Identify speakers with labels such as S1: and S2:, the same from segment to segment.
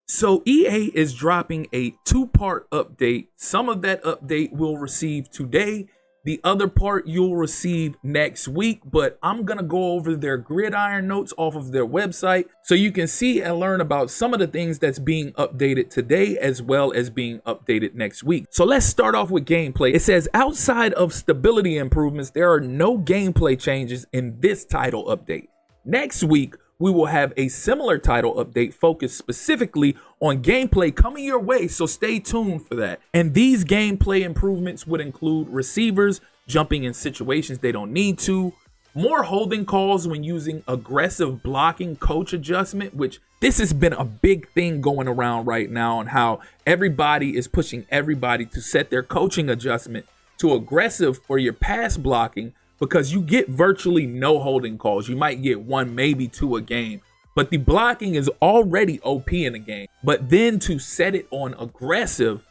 S1: So EA is dropping a two-part update. Some of that update we'll receive today. The other part you'll receive next week, but I'm going to go over their gridiron notes off of their website so you can see and learn about some of the things that's being updated today as well as being updated next week. So let's start off with gameplay. It says outside of stability improvements, there are no gameplay changes in this title update. Next week, we will have a similar title update focused specifically on gameplay coming your way, so stay tuned for that. And these gameplay improvements would include receivers jumping in situations they don't need to, more holding calls when using aggressive blocking coach adjustment, which this has been a big thing going around right now, and how everybody is pushing everybody to set their coaching adjustment to aggressive for your pass blocking, because you get virtually no holding calls. You might get one, maybe two a game, but the blocking is already OP in a game. But then to set it on aggressive,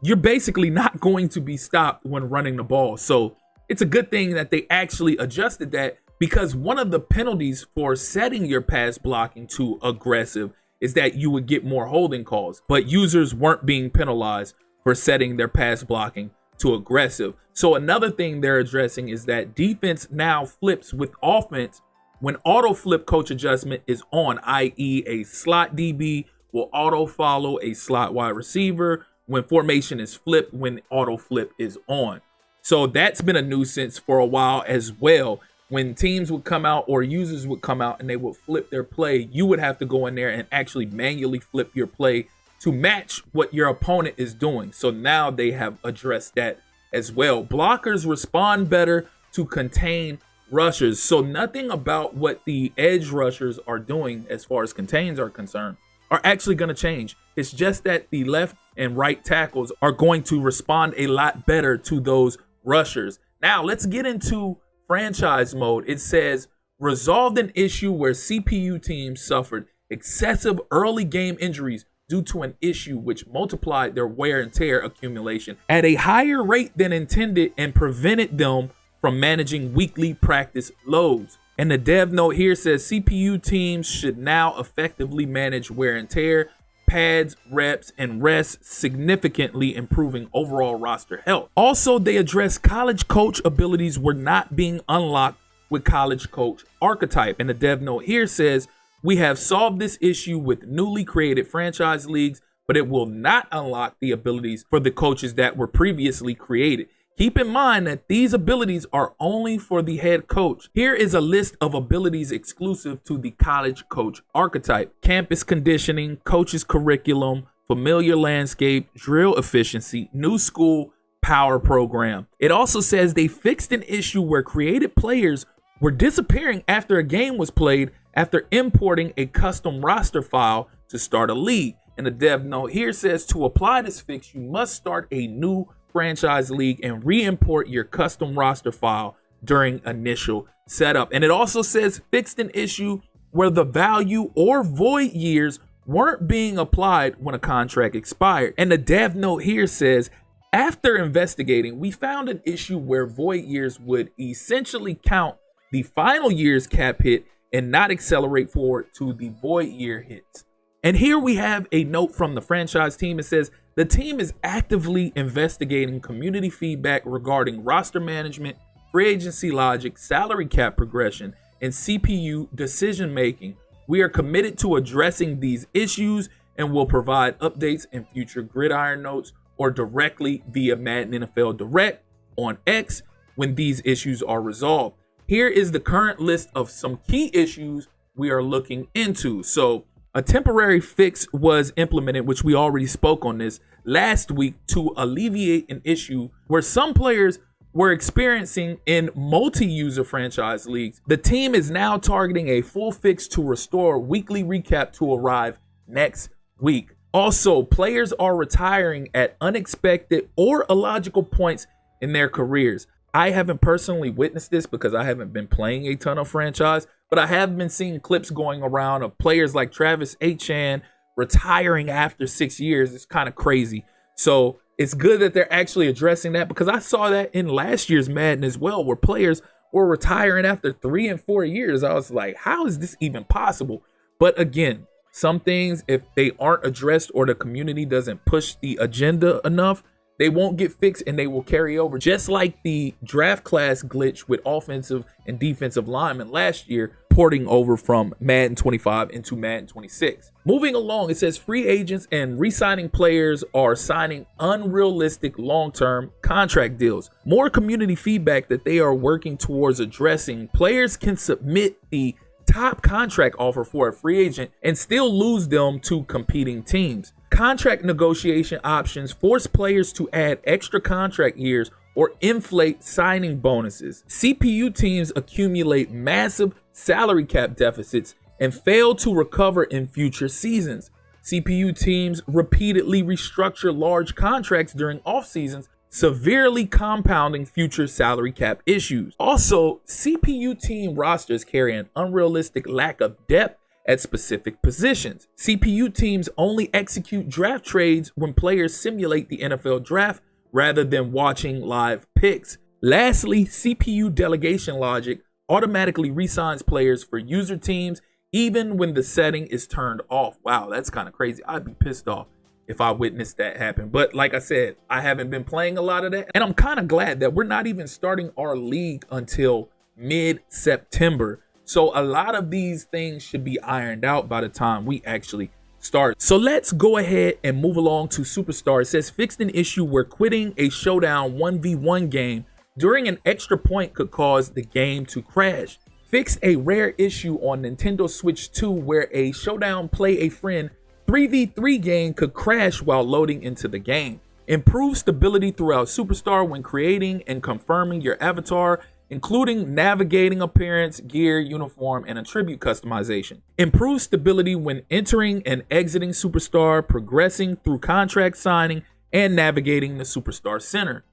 S1: you're basically not going to be stopped when running the ball. So it's a good thing that they actually adjusted that, because one of the penalties for setting your pass blocking to aggressive is that you would get more holding calls, but users weren't being penalized for setting their pass blocking to aggressive. So another thing they're addressing is that defense now flips with offense when auto flip coach adjustment is on, i.e. a slot DB will auto follow a slot wide receiver when formation is flipped when auto flip is on. So that's been a nuisance for a while as well. When teams would come out or users would come out and they would flip their play, you would have to go in there and actually manually flip your play to match what your opponent is doing. So now they have addressed that as well. Blockers respond better to contain rushers. So nothing about what the edge rushers are doing as far as contains are concerned are actually going to change. It's just that the left and right tackles are going to respond a lot better to those rushers. Now let's get into franchise mode. It says resolved an issue where CPU teams suffered excessive early game injuries due to an issue which multiplied their wear and tear accumulation at a higher rate than intended and prevented them from managing weekly practice loads. And the dev note here says CPU teams should now effectively manage wear and tear, pads, reps, and rest, significantly improving overall roster health. Also, they address college coach abilities were not being unlocked with college coach archetype. And the dev note here says, we have solved this issue with newly created franchise leagues, but it will not unlock the abilities for the coaches that were previously created. Keep in mind that these abilities are only for the head coach. Here is a list of abilities exclusive to the college coach archetype: campus conditioning, coach's curriculum, familiar landscape, drill efficiency, new school, power program. It also says they fixed an issue where created players were disappearing after a game was played after importing a custom roster file to start a league. And the dev note here says to apply this fix, you must start a new franchise league and re-import your custom roster file during initial setup. And it also says fixed an issue where the value or void years weren't being applied when a contract expired. And the dev note here says, after investigating, we found an issue where void years would essentially count the final year's cap hit and not accelerate forward to the void year hits. And here we have a note from the franchise team. It says the team is actively investigating community feedback regarding roster management, free agency logic, salary cap progression, and CPU decision making. We are committed to addressing these issues and will provide updates in future gridiron notes or directly via Madden NFL Direct on X when these issues are resolved. Here is the current list of some key issues we are looking into. So a temporary fix was implemented, which we already spoke on this last week, to alleviate an issue where some players were experiencing in multi-user franchise leagues. The team is now targeting a full fix to restore weekly recap to arrive next week. Also, players are retiring at unexpected or illogical points in their careers. I haven't personally witnessed this because I haven't been playing a ton of franchise, but I have been seeing clips going around of players like Travis Etienne retiring after 6 years. It's kind of crazy. So it's good that they're actually addressing that, because I saw that in last year's Madden as well, where players were retiring after 3 and 4 years. I was like, how is this even possible? But again, Some things, if they aren't addressed or the community doesn't push the agenda enough, they won't get fixed and they will carry over. Just like the draft class glitch with offensive and defensive linemen last year, porting over from Madden 25 into Madden 26. Moving along, it says free agents and re-signing players are signing unrealistic long-term contract deals. More community feedback that they are working towards addressing. Players can submit the top contract offer for a free agent and still lose them to competing teams. Contract negotiation options force players to add extra contract years or inflate signing bonuses. CPU teams accumulate massive salary cap deficits and fail to recover in future seasons. CPU teams repeatedly restructure large contracts during off seasons, severely compounding future salary cap issues. Also, CPU team rosters carry an unrealistic lack of depth at specific positions. CPU teams only execute draft trades when players simulate the NFL draft rather than watching live picks. Lastly, CPU delegation logic automatically resigns players for user teams even when the setting is turned off. Wow, that's kind of crazy. I'd be pissed off if I witnessed that happen. But like I said, I haven't been playing a lot of that. And I'm kind of glad that we're not even starting our league until mid-September. So a lot of these things should be ironed out by the time we actually start. So let's go ahead and move along to Superstar. It says fixed an issue where quitting a showdown 1v1 game during an extra point could cause the game to crash. Fixed a rare issue on Nintendo Switch 2 where a showdown play a friend 3v3 game could crash while loading into the game. Improve stability throughout Superstar when creating and confirming your avatar, including navigating appearance, gear, uniform, and attribute customization. Improve stability when entering and exiting Superstar, progressing through contract signing, and navigating the Superstar Center.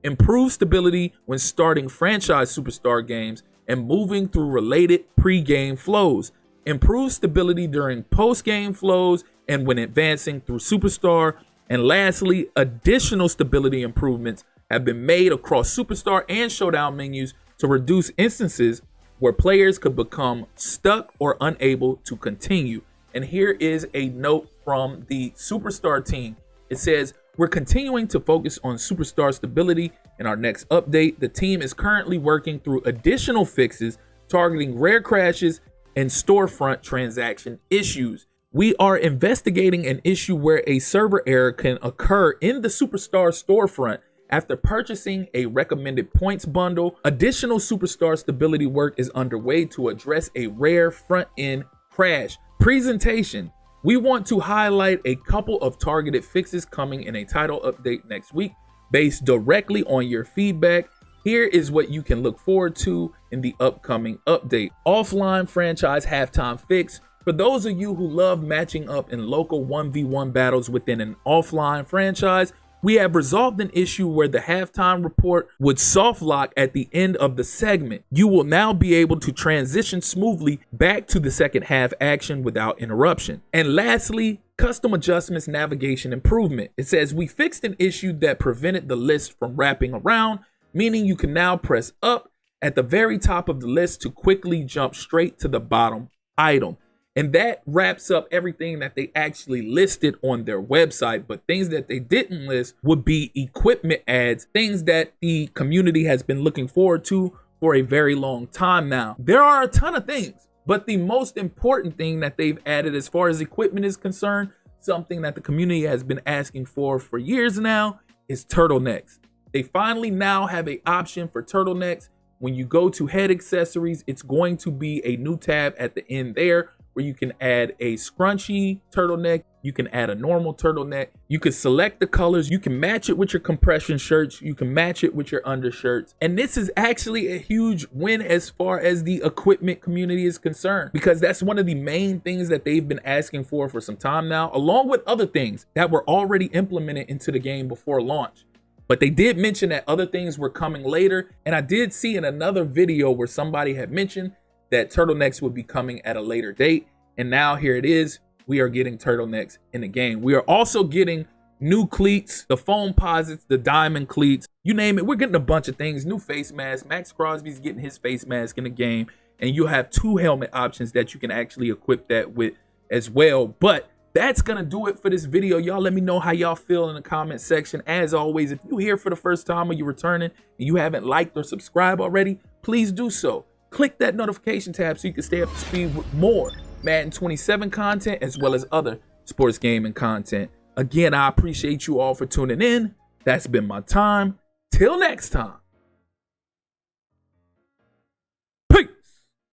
S1: Improve stability when starting franchise Superstar games and moving through related pre-game flows. Improve stability during post-game flows and when advancing through Superstar. And lastly, additional stability improvements have been made across Superstar and Showdown menus to reduce instances where players could become stuck or unable to continue. And here is a note from the Superstar team. It says, we're continuing to focus on Superstar stability in our next update. The team is currently working through additional fixes targeting rare crashes and storefront transaction issues. We are investigating an issue where a server error can occur in the Superstar storefront after purchasing a recommended points bundle. Additional Superstar stability work is underway to address a rare front-end crash. Presentation. We want to highlight a couple of targeted fixes coming in a title update next week based directly on your feedback. Here is what you can look forward to in the upcoming update. Offline franchise halftime fix. For those of you who love matching up in local 1v1 battles within an offline franchise, we have resolved an issue where the halftime report would soft lock at the end of the segment. You will now be able to transition smoothly back to the second half action without interruption. And lastly, custom adjustments navigation improvement. It says we fixed an issue that prevented the list from wrapping around, meaning you can now press up at the very top of the list to quickly jump straight to the bottom item. And that wraps up everything that they actually listed on their website. But things that they didn't list would be equipment ads, things that the community has been looking forward to for a very long time now. There are a ton of things, but the most important thing that they've added as far as equipment is concerned, something that the community has been asking for years now, is turtlenecks. They finally now have an option for turtlenecks. When you go to head accessories, it's going to be a new tab at the end there, where you can add a scrunchy turtleneck, you can add a normal turtleneck, you can select the colors, you can match it with your compression shirts, you can match it with your undershirts. And this is actually a huge win as far as the equipment community is concerned, because that's one of the main things that they've been asking for some time now, along with other things that were already implemented into the game before launch. But they did mention that other things were coming later, and I did see in another video where somebody had mentioned that turtlenecks would be coming at a later date. And now here it is. We are getting turtlenecks in the game. We are also getting new cleats, the foam posits, the diamond cleats, you name it. We're getting a bunch of things. New face mask. Max Crosby's getting his face mask in the game. And you have 2 helmet options that you can actually equip that with as well. But that's gonna do it for this video. Y'all let me know how y'all feel in the comment section. As always, if you're here for the first time or you're returning and you haven't liked or subscribed already, please do so. Click that notification tab so you can stay up to speed with more Madden 27 content as well as other sports gaming content. Again, I appreciate you all for tuning in. That's been my time. Till next time.